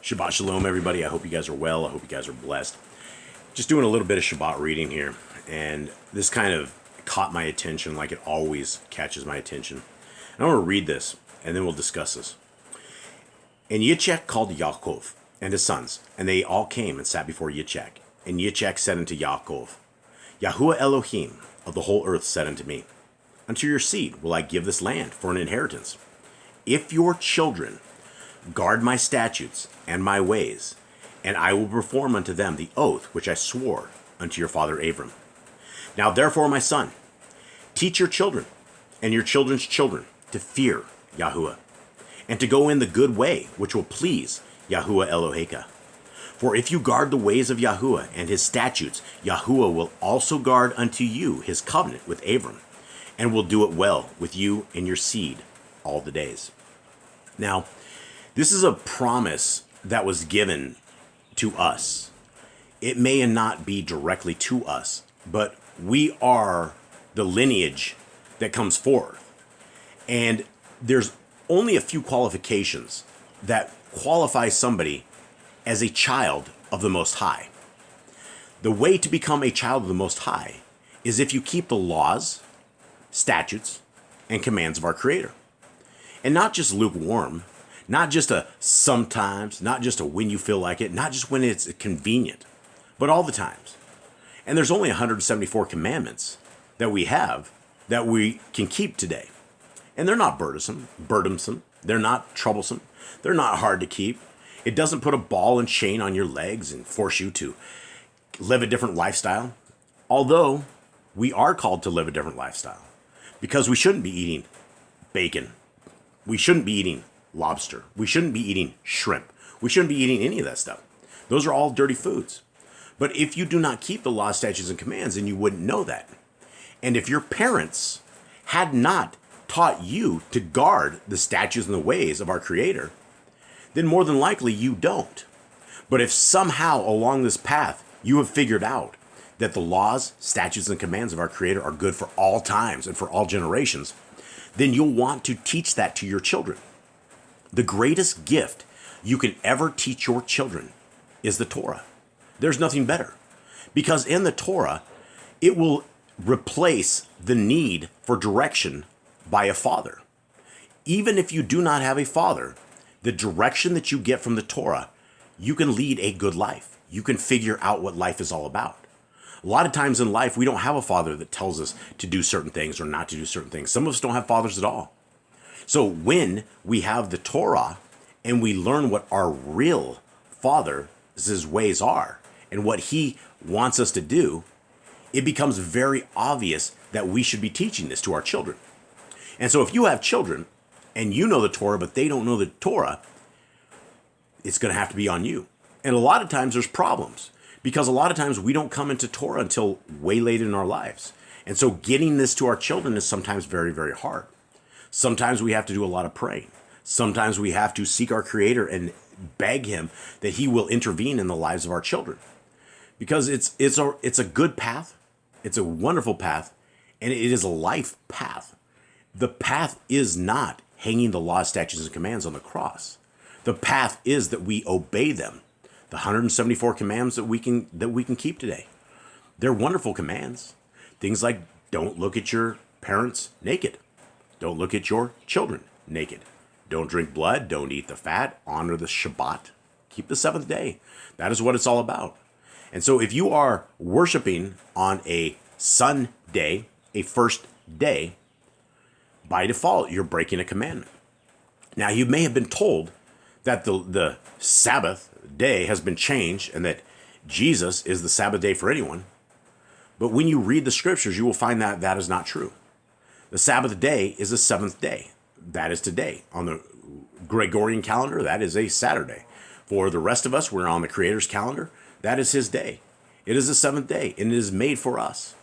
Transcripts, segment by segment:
Shabbat Shalom, everybody. I hope you guys are well. I hope you guys are blessed. Just doing a little bit of Shabbat reading here, and this kind of caught my attention like it always catches my attention. And I want to read this, and then we'll discuss this. And Yitzchak called Yaakov and his sons, and they all came and sat before Yitzchak. And Yitzchak said unto Yaakov, Yahuwah Elohim of the whole earth said unto me, Unto your seed will I give this land for an inheritance. If your children guard my statutes and my ways, and I will perform unto them the oath which I swore unto your father Abram. Now therefore, my son, teach your children and your children's children to fear Yahuwah, and to go in the good way which will please Yahuwah Eloheka. For if you guard the ways of Yahuwah and his statutes, Yahuwah will also guard unto you his covenant with Abram, and will do it well with you and your seed all the days. Now, this is a promise that was given to us. It may not be directly to us, but we are the lineage that comes forth. And there's only a few qualifications that qualify somebody as a child of the Most High. The way to become a child of the Most High is if you keep the laws, statutes, and commands of our Creator. And not just lukewarm, not just a sometimes, not just a when you feel like it, not just when it's convenient, but all the times. And there's only 174 commandments that we have that we can keep today. And they're not burdensome, they're not troublesome, they're not hard to keep. It doesn't put a ball and chain on your legs and force you to live a different lifestyle. Although we are called to live a different lifestyle, because we shouldn't be eating bacon. We shouldn't be eating lobster. We shouldn't be eating shrimp. We shouldn't be eating any of that stuff. Those are all dirty foods. But if you do not keep the law, statutes, and commands, then you wouldn't know that. And if your parents had not taught you to guard the statutes and the ways of our Creator, then more than likely you don't. But if somehow along this path you have figured out that the laws, statutes, and commands of our Creator are good for all times and for all generations, then you'll want to teach that to your children. The greatest gift you can ever teach your children is the Torah. There's nothing better. Because in the Torah, it will replace the need for direction by a father. Even if you do not have a father, the direction that you get from the Torah, you can lead a good life. You can figure out what life is all about. A lot of times in life, we don't have a father that tells us to do certain things or not to do certain things. Some of us don't have fathers at all. So when we have the Torah and we learn what our real Father's ways are and what he wants us to do, it becomes very obvious that we should be teaching this to our children. And so if you have children and you know the Torah, but they don't know the Torah, it's going to have to be on you. And a lot of times there's problems because a lot of times we don't come into Torah until way late in our lives. And so getting this to our children is sometimes very, very hard. Sometimes we have to do a lot of praying. Sometimes we have to seek our Creator and beg him that he will intervene in the lives of our children. Because it's a good path. It's a wonderful path. And it is a life path. The path is not hanging the law, statutes, and commands on the cross. The path is that we obey them. The 174 commands that we can keep today. They're wonderful commands. Things like don't look at your parents naked. Don't look at your children naked. Don't drink blood. Don't eat the fat. Honor the Shabbat. Keep the seventh day. That is what it's all about. And so if you are worshiping on a Sunday, a first day, by default, you're breaking a commandment. Now, you may have been told that the Sabbath day has been changed and that Jesus is the Sabbath day for anyone. But when you read the scriptures, you will find that that is not true. The Sabbath day is the seventh day. That is today. On the Gregorian calendar, that is a Saturday. For the rest of us, we're on the Creator's calendar. That is his day. It is the seventh day, and it is made for us.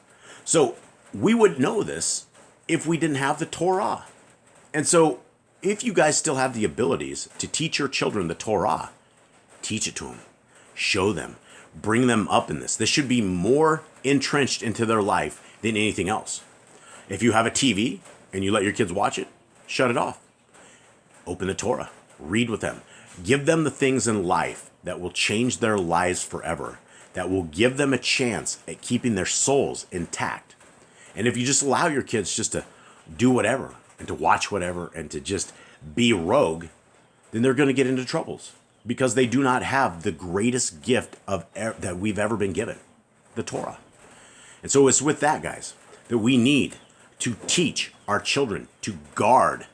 So we would know this if we didn't have the Torah. And so if you guys still have the abilities to teach your children the Torah, teach it to them. Show them. Bring them up in this. This should be more entrenched into their life than anything else. If you have a TV and you let your kids watch it, shut it off. Open the Torah. Read with them. Give them the things in life that will change their lives forever, that will give them a chance at keeping their souls intact. And if you just allow your kids just to do whatever and to watch whatever and to just be rogue, then they're going to get into troubles because they do not have the greatest gift that we've ever been given, the Torah. And so it's with that, guys, that we need to teach our children to guard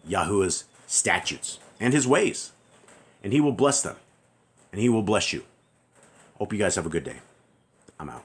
Yahuwah's statutes and his ways. And he will bless them. And he will bless you. Hope you guys have a good day. I'm out.